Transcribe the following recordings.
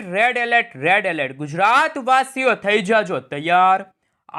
Red alert Gujarat વાસીઓ થઈ જાજો તૈયાર।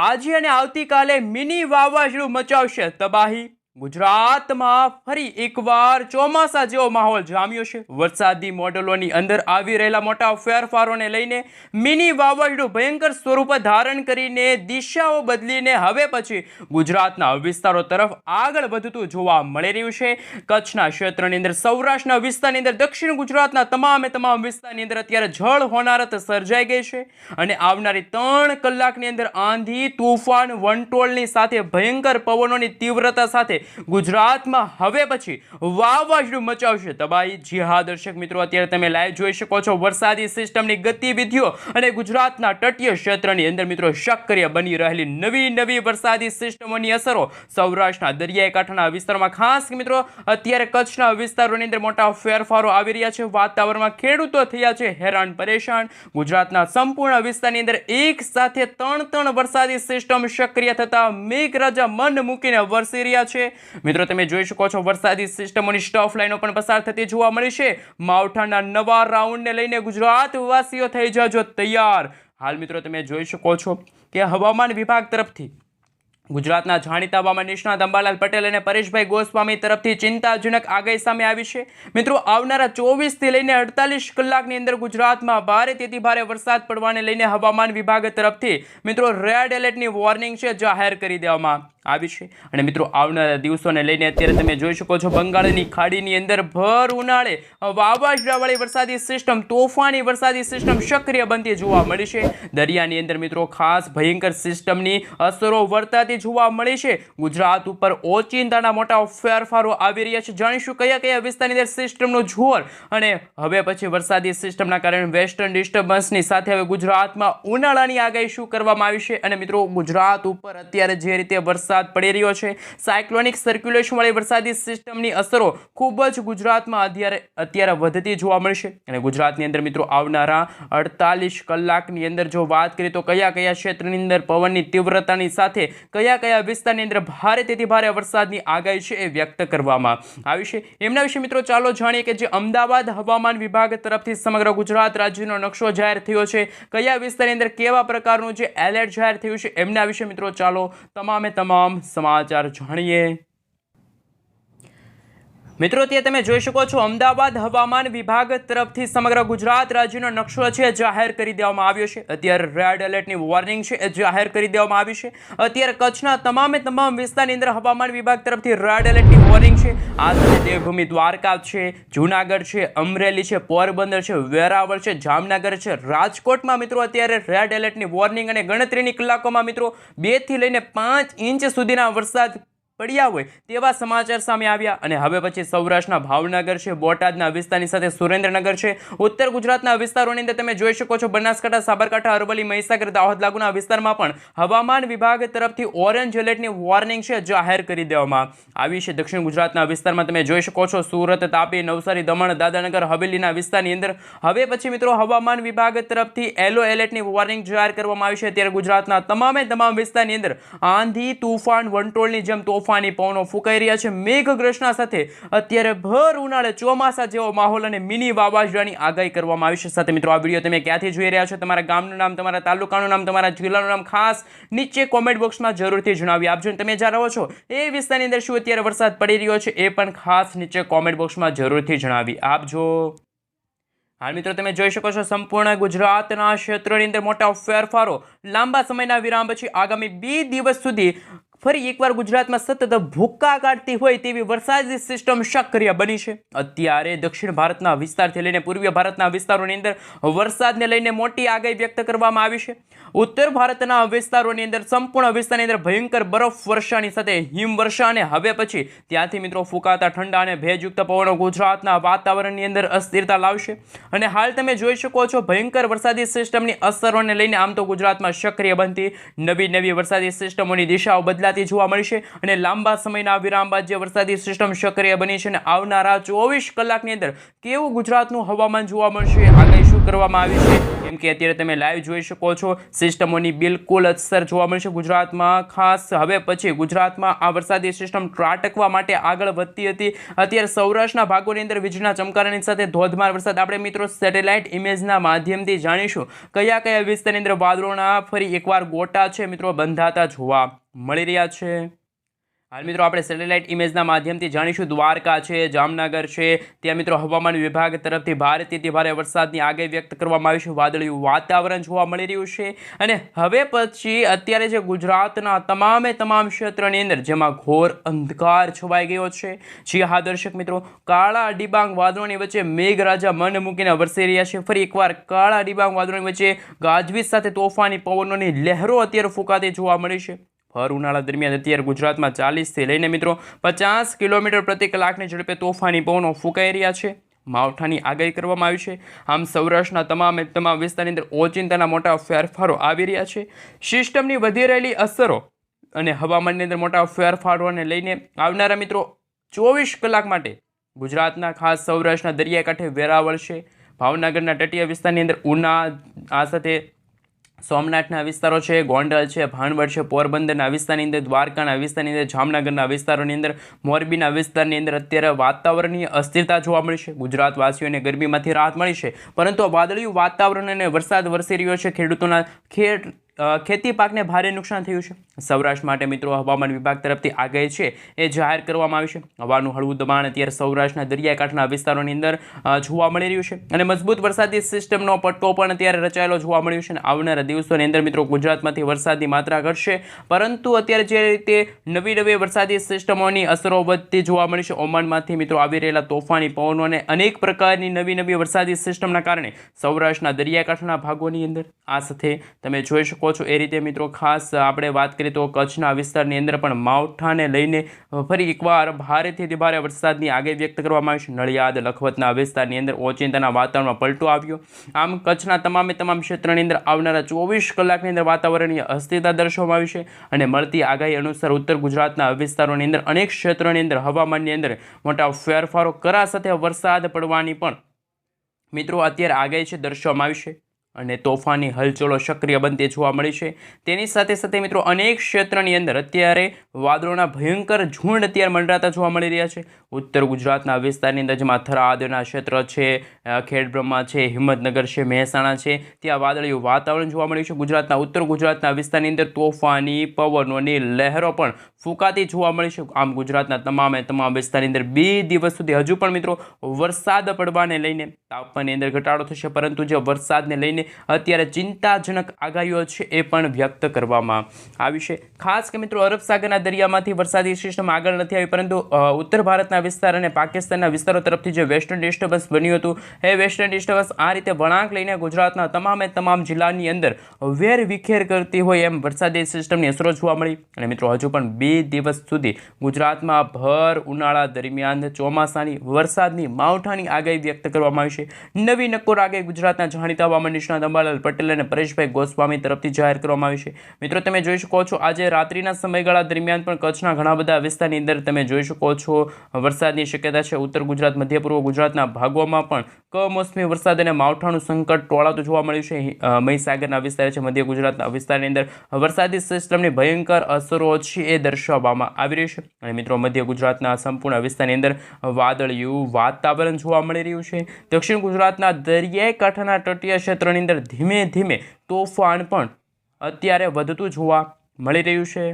આજે અને આવતીકાલે મિની વાવાઝોડું મચાવશે તબાહી। ગુજરાતમાં ફરી એકવાર ચોમાસા જેવો માહોલ જામ્યો છે। વરસાદી મોડેલોની અંદર આવી રહેલા મોટા ફેરફારોને લઈને મિની વાવાઝોડું ભયંકર સ્વરૂપ ધારણ કરીને દિશાઓ બદલીને હવે પછી ગુજરાતના વિસ્તારો તરફ આગળ વધતું જોવા મળી રહ્યું છે। કચ્છના ક્ષેત્રની અંદર, સૌરાષ્ટ્રના વિસ્તારની અંદર, દક્ષિણ ગુજરાતના તમામ વિસ્તારની અંદર અત્યારે જળ હોનારત સર્જાઈ ગઈ છે અને આવનારી 3 કલાકની અંદર આંધી, તૂફાન, વંટોળની સાથે ભયંકર પવનોની તીવ્રતા સાથે ગુજરાતમાં હવે પછી વાવાઝોડું મચાવશે તબાહી। જી હા દર્શક મિત્રો, અત્યારે તમે લાઈવ જોઈ શકો છો વરસાદી સિસ્ટમની ગતિવિધિઓ અને ગુજરાતના તટીય ક્ષેત્રની અંદર મિત્રો સક્રિય બની રહેલી નવી વરસાદી સિસ્ટમોની અસરો સૌરાષ્ટ્રના દરિયાઈ કાંઠાના વિસ્તારોમાં, ખાસ મિત્રો અત્યારે કચ્છના વિસ્તારોની અંદર મોટા ફેરફારો આવી રહ્યા છે। વાતાવરણમાં ખેડૂતો થયા છે હેરાન પરેશાન। ગુજરાતના સંપૂર્ણ વિસ્તારની અંદર એક સાથે ત્રણ વરસાદી સિસ્ટમ સક્રિય થતા મેઘરાજા મન મૂકીને વરસી રહ્યા છે। મિત્રો તમે જોઈ શકો છો વરસાદી સિસ્ટમોની સ્ટફ લાઈનો પણ પસાર થતી જોવા મળી છે। માવઠાના નવા રાઉન્ડને લઈને ગુજરાત વાસીઓ થઈ જાજો તૈયાર। હાલ મિત્રો તમે જોઈ શકો છો કે હવામાન વિભાગ તરફથી ગુજરાતના જાણીતા હવામાન નિષ્ણાત અંબાલાલ પટેલ અને પરેશભાઈ ગોસ્વામી તરફથી ચિંતાજનક આગાહી સામે આવી છે। મિત્રો આવનારા 24 થી લઈને 48 કલાકની અંદર ગુજરાતમાં ભારેથી ભારે વરસાદ પડવાને લઈને હવામાન વિભાગ તરફથી મિત્રો રેડ એલર્ટની વોર્નિંગ છે જાહેર કરી દેવામાં આવી છે। અને મિત્રો આવનારા દિવસોને લઈને અત્યારે તમે જોઈ શકો છો બંગાળની ખાડીની અંદર ભર ઉનાળે વાવાઝોડાવાળી વરસાદી સિસ્ટમ, તોફાની વરસાદી સિસ્ટમ સક્રિય બનતી જોવા મળી છે। દરિયાની અંદર મિત્રો ખાસ ભયંકર સિસ્ટમની અસરો વર્તાતી જોવા મળી છે। ગુજરાત ઉપર ઓચિંતાના મોટા ફેરફારો આવી રહ્યા છે। જાણીશું કયા વિસ્તારની અંદર સિસ્ટમનું જોર અને હવે પછી વરસાદી સિસ્ટમના કારણે વેસ્ટર્ન ડિસ્ટર્બન્સની સાથે હવે ગુજરાતમાં ઉનાળાની આગાહી શું કરવામાં આવી છે। અને મિત્રો ગુજરાત ઉપર અત્યારે જે રીતે વરસાદ પડી રહ્યો છે, સાયક્લોનિક સર્ક્યુલેશન વાળી વરસાદી સિસ્ટમની અસરો ખૂબ જ ગુજરાતમાં અત્યારે વધતી જોવા મળશે। અને ગુજરાતની અંદર મિત્રો આવનારા 48 કલાકની અંદર જો વાત કરીએ તો કયા ક્ષેત્રની અંદર પવનની તીવ્રતાની સાથે કયા વિસ્તારની અંદર ભારેથી ભારે વરસાદની આગાહી છે એ વ્યક્ત કરવામાં આવી છે। એમના વિશે મિત્રો ચાલો જાણીએ કે જે અમદાવાદ હવામાન વિભાગ તરફથી સમગ્ર ગુજરાત રાજ્યનો નકશો જાહેર થયો છે, કયા વિસ્તારની અંદર કેવા પ્રકારનું જે એલર્ટ જાહેર થયું છે એમના વિશે મિત્રો ચાલો તમામ સમાચાર જાણીએ। મિત્રો ત્યાં તમે જોઈ શકો છો અમદાવાદ હવામાન વિભાગ તરફથી સમગ્ર ગુજરાત રાજ્યનો નકશો છે જાહેર કરી દેવામાં આવ્યો છે। અત્યારે રેડ એલર્ટની વોર્નિંગ છે એ જાહેર કરી દેવામાં આવી છે। અત્યારે કચ્છના તમામ વિસ્તારની અંદર હવામાન વિભાગ તરફથી રેડ એલર્ટની વોર્નિંગ છે। આ સાથે દેવભૂમિ દ્વારકા છે, જૂનાગઢ છે, અમરેલી છે, પોરબંદર છે, વેરાવળ છે, જામનગર છે, રાજકોટમાં મિત્રો અત્યારે રેડ એલર્ટની વોર્નિંગ અને ગણતરીની કલાકોમાં મિત્રો 2 થી લઈને 5 ઇંચ સુધીના વરસાદ પડ્યા હોય તેવા સમાચાર સામે આવ્યા। અને હવે પછી સૌરાષ્ટ્રના ભાવનગર છે, બોટાદના વિસ્તારની સાથે સુરેન્દ્રનગર છે, ઉત્તર ગુજરાતના વિસ્તારોની અંદર તમે જોઈ શકો છો બનાસકાંઠા, સાબરકાંઠા, અરવલ્લી, મહીસાગર, દાહોદ લાગુના વિસ્તારમાં પણ હવામાન વિભાગ તરફથી ઓરેન્જ એલર્ટની વોર્નિંગ છે જાહેર કરી દેવામાં આવી છે। દક્ષિણ ગુજરાતના વિસ્તારમાં તમે જોઈ શકો છો સુરત, તાપી, નવસારી, દમણ, દાદરાનગર હવેલીના વિસ્તારની અંદર હવે પછી મિત્રો હવામાન વિભાગ તરફથી યલો એલર્ટની વોર્નિંગ જાહેર કરવામાં આવી છે। ત્યારે ગુજરાતના તમામ વિસ્તારની અંદર આંધી, તૂફાન, વંટોળની જેમ તોફાની પવનો ફૂંકાઈ રહ્યા છે। મેઘગ્રસ્તના સાથે અત્યારે ભર ઉનાળે ચોમાસા જેવો માહોલ અને મિની વાવાઝોડાની આગાહી કરવામાં આવી છે। સાથે મિત્રો આ વિડીયો તમે ક્યાંથી જોઈ રહ્યા છો, તમારા ગામનું નામ, તમારા તાલુકાનું નામ, તમારા જિલ્લાનું નામ ખાસ નીચે કોમેન્ટ બોક્સમાં જરૂરથી જણાવી આપજો। અને તમે જ્યાં રહો છો એ વિસ્તારની અંદર શું અત્યારે વરસાદ પડી રહ્યો છે એ પણ ખાસ નીચે કોમેન્ટ બોક્સમાં જરૂરથી જણાવી આપજો। હાલ મિત્રો તમે જોઈ શકો છો સંપૂર્ણ ગુજરાતના ક્ષેત્રોની અંદર મોટા ફેરફારો લાંબા સમયના વિરામ પછી આગામી 2 દિવસ સુધી ફરી એકવાર ગુજરાતમાં સતત ભૂક્કા કાઢતી હોય તેવી વરસાદી સિસ્ટમ સક્રિય બની છે। અત્યારે દક્ષિણ ભારતના વિસ્તારથી લઈને પૂર્વીય ભારતના વિસ્તારોની અંદર વરસાદને લઈને મોટી આગાહી વ્યક્ત કરવામાં આવી છે। ઉત્તર ભારતના વિસ્તારોની અંદર સંપૂર્ણ વિસ્તારની અંદર ભયંકર બરફ વર્ષાની સાથે હિમવર્ષા અને હવે પછી ત્યાંથી મિત્રો ફૂંકાતા ઠંડા અને ભેજયુક્ત પવનો ગુજરાતના વાતાવરણની અંદર અસ્થિરતા લાવશે। અને હાલ તમે જોઈ શકો છો ભયંકર વરસાદી સિસ્ટમની અસરોને લઈને આમ તો ગુજરાતમાં સક્રિય બનતી નવી વરસાદી સિસ્ટમોની દિશાઓ બદલાતી જોવા મળી છે। અને લાંબા સમયના વિરામ બાદ જે વરસાદી સિસ્ટમ સક્રિય બની છે અને આવનારા 24 કલાકની અંદર કેવું ગુજરાતનું હવામાન જોવા મળશે, આગાહી શું કરવામાં આવી છે કેમ કે અત્યારે તમે લાઈવ જોઈ શકો છો સિસ્ટમોની બિલકુલ અસર જોવા મળશે ગુજરાતમાં. ખાસ હવે પછી ગુજરાતમાં આ વરસાદી સિસ્ટમ ત્રાટકવા માટે આગળ વધતી હતી. અત્યારે સૌરાષ્ટ્રના ભાગોની અંદર વીજળીના ચમકારાની સાથે ધોધમાર વરસાદ. આપણે મિત્રો સેટેલાઇટ ઇમેજના માધ્યમથી જાણીશું કયા કયા વિસ્તારની અંદર વાદળોના ફરી એકવાર ગોટા છે મિત્રો બંધાતા જોવા મળી રહ્યા છે. હાલ મિત્રો આપણે સેટેલાઇટ ઇમેજના માધ્યમથી જાણીશું દ્વારકા છે, જામનગર છે, ત્યાં મિત્રો હવામાન વિભાગ તરફથી ભારેથી અતિ ભારે વરસાદની આગાહી વ્યક્ત કરવામાં આવી છે. વાદળિયું વાતાવરણ જોવા મળી રહ્યું છે. અને હવે પછી અત્યારે જે ગુજરાતના તમામ ક્ષેત્રની અંદર જેમાં ઘોર અંધકાર છવાઈ ગયો છે. જી હા દર્શક મિત્રો, કાળા ડિબાંગ વાદળોની વચ્ચે મેઘરાજા મન મૂકીને વરસી રહ્યા છે. ફરી એકવાર કાળા ડિબાંગ વાદળોની વચ્ચે ગાજવીજ સાથે તોફાની પવનોની લહેરો અત્યારે ફૂંકાતી જોવા મળી છે. ભર ઉનાળા દરમિયાન અત્યારે ગુજરાતમાં 40થી લઈને મિત્રો 50 કિલોમીટર પ્રતિ કલાકની ઝડપે તોફાની પવનો ફૂંકાઈ રહ્યા છે. માવઠાની આગાહી કરવામાં આવી છે. આમ સૌરાષ્ટ્રના તમામ વિસ્તારની અંદર ઓચિંતાના મોટા ફેરફારો આવી રહ્યા છે. સિસ્ટમની વધી રહેલી અસરો અને હવામાનની અંદર મોટા ફેરફારોને લઈને આવનારા મિત્રો 24 કલાક માટે ગુજરાતના ખાસ સૌરાષ્ટ્રના દરિયાકાંઠે વેરાવળ છે, ભાવનગરના તટીય વિસ્તારની અંદર ઉના, આ સાથે સોમનાથના વિસ્તારો છે, ગોંડલ છે, ભાણવડ છે, પોરબંદરના વિસ્તારની અંદર, દ્વારકાના વિસ્તારની અંદર, જામનગરના વિસ્તારોની અંદર, મોરબીના વિસ્તારની અંદર અત્યારે વાતાવરણીય અસ્થિરતા જોવા મળી છે. ગુજરાતવાસીઓને ગરમીમાંથી રાહત મળી છે, પરંતુ વાદળિયું વાતાવરણ અને વરસાદ વરસી રહ્યો છે. ખેડૂતોના ખેતી પાકને ભારે નુકસાન થયું છે. સૌરાષ્ટ્ર માટે મિત્રો હવામાન વિભાગ તરફથી આગાહી છે એ જાહેર કરવામાં આવી છે. હવાનું હળવું દબાણ અત્યારે સૌરાષ્ટ્રના દરિયાકાંઠાના વિસ્તારોની અંદર જોવા મળી રહ્યું છે અને મજબૂત વરસાદી સિસ્ટમનો પટ્ટો પણ અત્યારે રચાયેલો જોવા મળ્યો છે. અને આવનારા દિવસોની અંદર મિત્રો ગુજરાતમાંથી વરસાદની માત્રા ઘટશે, પરંતુ અત્યારે જે રીતે નવી વરસાદી સિસ્ટમોની અસરો વધતી જોવા મળી છે, ઓમાનમાંથી મિત્રો આવી રહેલા તોફાની પવનો અને અનેક પ્રકારની નવી વરસાદી સિસ્ટમના કારણે સૌરાષ્ટ્રના દરિયાકાંઠાના ભાગોની અંદર આ સાથે તમે જોઈ શકો છો એ રીતે મિત્રો ખાસ આપણે વાત કરીએ તો કચ્છના વિસ્તારની અંદર પણ માવઠાને લઈને ફરી એકવાર ભારેથી અતિ ભારે વરસાદની આગાહી વ્યક્ત કરવામાં આવી છે. નડિયાદ, લખપતના વિસ્તારની અંદર ઓચિંતાના વાતાવરણમાં પલટો આવ્યો. આમ કચ્છના તમામ ક્ષેત્રની અંદર આવનારા 24 કલાકની અંદર વાતાવરણીય અસ્થિરતા દર્શાવવામાં આવી છે. અને મળતી આગાહી અનુસાર ઉત્તર ગુજરાતના વિસ્તારોની અંદર અનેક ક્ષેત્રોની અંદર હવામાનની અંદર મોટા ફેરફારો કરા સાથે વરસાદ પડવાની પણ મિત્રો અત્યારે આગાહી છે દર્શાવવામાં આવી છે. અને તોફાની હલચલો સક્રિય બનતી જોવા મળી છે. તેની સાથે મિત્રો અનેક ક્ષેત્રની અંદર અત્યારે વાદળોના ભયંકર ઝુંડ અત્યારે મંડરાતા જોવા મળી રહ્યા છે. ઉત્તર ગુજરાતના વિસ્તારની અંદર જેમાં થરાદના ક્ષેત્ર છે, ખેડબ્રહ્મા છે, હિંમતનગર છે, મહેસાણા છે, ત્યાં વાદળિયું વાતાવરણ જોવા મળ્યું છે. ગુજરાતના ઉત્તર ગુજરાતના વિસ્તારની અંદર તોફાની પવનોની લહેરો પણ ફૂંકાતી જોવા મળી છે. આમ ગુજરાતના તમામ વિસ્તારની અંદર 2 દિવસ સુધી હજુ પણ મિત્રો વરસાદ પડવાને લઈને તાપમાનની અંદર ઘટાડો થશે, પરંતુ જે વરસાદને લઈને અત્યારે ચિંતાજનક આગાહીઓ છે એ પણ વ્યક્ત કરવામાં આવી છે. ખાસ કે મિત્રો અરબ સાગરના દરિયામાંથી વરસાદી સિસ્ટમ આગળ નથી આવી, પરંતુ ઉત્તર ભારતના વિસ્તાર અને પાકિસ્તાનના વિસ્તારો તરફથી જે વેસ્ટર્ન ડિસ્ટર્બન્સ બન્યું હતું એ વેસ્ટર્ન ડિસ્ટર્બન્સ આ રીતે વળાંક લઈને ગુજરાતના તમામ જિલ્લાની અંદર વેર વિખેર કરતી હોય એમ વરસાદી સિસ્ટમની અસરો જોવા મળી. અને મિત્રો હજુ પણ 2 દિવસ સુધી ગુજરાતમાં ભર ઉનાળા દરમિયાન ચોમાસાની વરસાદની માવઠાની આગાહી વ્યક્ત કરવામાં આવી છે. નવી નક્કોર આગાહી ગુજરાતના જાણીતા હવામાન નિષ્ણાત અંબાલાલ પટેલ અને પરેશભાઈ ગોસ્વામી તરફથી જાહેર કરવામાં આવી છે. મિત્રો તમે જોઈ શકો છો આજે રાત્રિના સમયગાળા દરમિયાન પણ કચ્છના ઘણા બધા વિસ્તારની અંદર તમે જોઈ શકો છો વરસાદની શક્યતા છે. ઉત્તર ગુજરાત, મધ્ય પૂર્વ ગુજરાતના ભાગોમાં પણ કમોસમી વરસાદ અને માવઠાનું સંકટ ટોળાતું જોવા મળ્યું છે. મહીસાગરના વિસ્તાર છે, મધ્ય ગુજરાતના વિસ્તારની અંદર વરસાદી સિસ્ટમની ભયંકર અસરો છે એ દર્શાવવામાં આવી રહી છે. અને મિત્રો મધ્ય ગુજરાતના સંપૂર્ણ વિસ્તારની અંદર વાદળિયું વાતાવરણ જોવા મળી રહ્યું છે. દક્ષિણ ગુજરાતના દરિયાઈ કાંઠાના તટીય ક્ષેત્રની અંદર ધીમે તોફાન પણ અત્યારે વધતું જોવા મળી રહ્યું છે.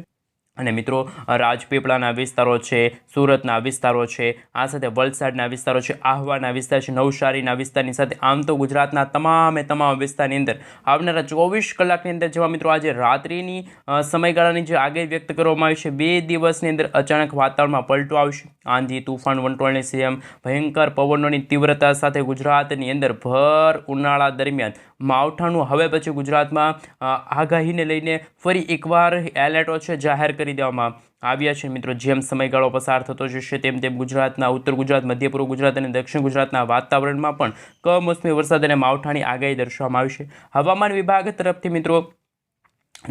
અને મિત્રો રાજપીપળાના વિસ્તારો છે, સુરતના વિસ્તારો છે, આ સાથે વલસાડના વિસ્તારો છે, આહવાના વિસ્તાર છે, નવસારીના વિસ્તારની સાથે આમ તો ગુજરાતના તમામ વિસ્તારની અંદર આવનારા 24 કલાકની અંદર જેવા મિત્રો આજે રાત્રિની સમયગાળાની જે આગાહી વ્યક્ત કરવામાં આવી છે 2 દિવસની અંદર અચાનક વાતાવરણમાં પલટો આવશે. આંધી, તુફાન, વંટોળની જેમ ભયંકર પવનોની તીવ્રતા સાથે ગુજરાતની અંદર ભર ઉનાળા દરમિયાન માવઠાનું હવે પછી ગુજરાતમાં આગાહીને લઈને ફરી એકવાર એલર્ટો છે જાહેર કરી દેવામાં આવ્યા છે. મિત્રો જેમ સમયગાળો પસાર થતો જશે તેમ ગુજરાતના ઉત્તર ગુજરાત, મધ્ય પૂર્વ ગુજરાત અને દક્ષિણ ગુજરાતના વાતાવરણમાં પણ કમોસમી વરસાદ અને માવઠાની આગાહી દર્શાવવામાં આવી છે. હવામાન વિભાગ તરફથી મિત્રો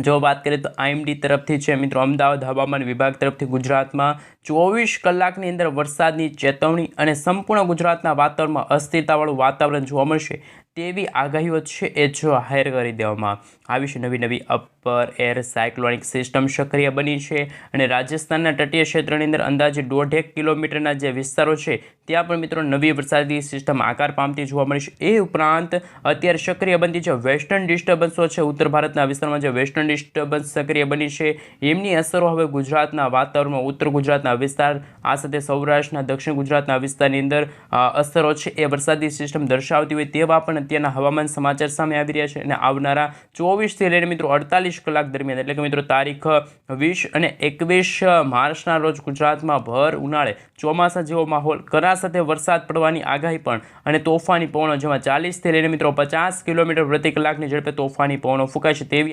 જો વાત કરીએ તો IMD તરફથી છે મિત્રો અમદાવાદ હવામાન વિભાગ તરફથી ગુજરાતમાં 24 કલાકની અંદર વરસાદની ચેતવણી અને સંપૂર્ણ ગુજરાતના વાતાવરણમાં અસ્થિરતાવાળું વાતાવરણ જોવા મળશે તેવી આગાહીઓ છે એ જાહેર કરી દેવામાં આવી છે. નવી અપર એર સાયક્લોનિક સિસ્ટમ સક્રિય બની છે અને રાજસ્થાનના તટીય ક્ષેત્રની અંદર અંદાજે 1.5 કિલોમીટરના જે વિસ્તારો છે ત્યાં પણ મિત્રો નવી વરસાદી સિસ્ટમ આકાર પામતી જોવા મળી છે. એ ઉપરાંત અત્યારે સક્રિય બનતી જે વેસ્ટર્ન ડિસ્ટર્બન્સો છે, ઉત્તર ભારતના વિસ્તારમાં જે વેસ્ટર્ન ડિસ્ટર્બન્સ સક્રિય બની છે એમની અસરો હવે ગુજરાતના વાતાવરણમાં ઉત્તર ગુજરાતના વિસ્તાર, આ સાથે સૌરાષ્ટ્રના, દક્ષિણ ગુજરાતના વિસ્તારની અંદર અસરો છે એ વરસાદી સિસ્ટમ દર્શાવતી હોય તેવા પણ અત્યારના હવામાન સમાચાર સામે આવી રહ્યા છે. અને આવનારા 24 થી લઈને મિત્રો 48 કલાક દરમિયાન એટલે કે મિત્રો તારીખ 20 અને 21 માર્ચના રોજ ગુજરાતમાં ભર ઉનાળે ચોમાસા જેવો માહોલ, કરા સાથે વરસાદ પડવાની આગાહી પણ અને તોફાની પવનો જેમાં 40 થી લઈને મિત્રો 50 કિલોમીટર પ્રતિ કલાકની ઝડપે તોફાની પવનો ફૂંકાય છે તેવી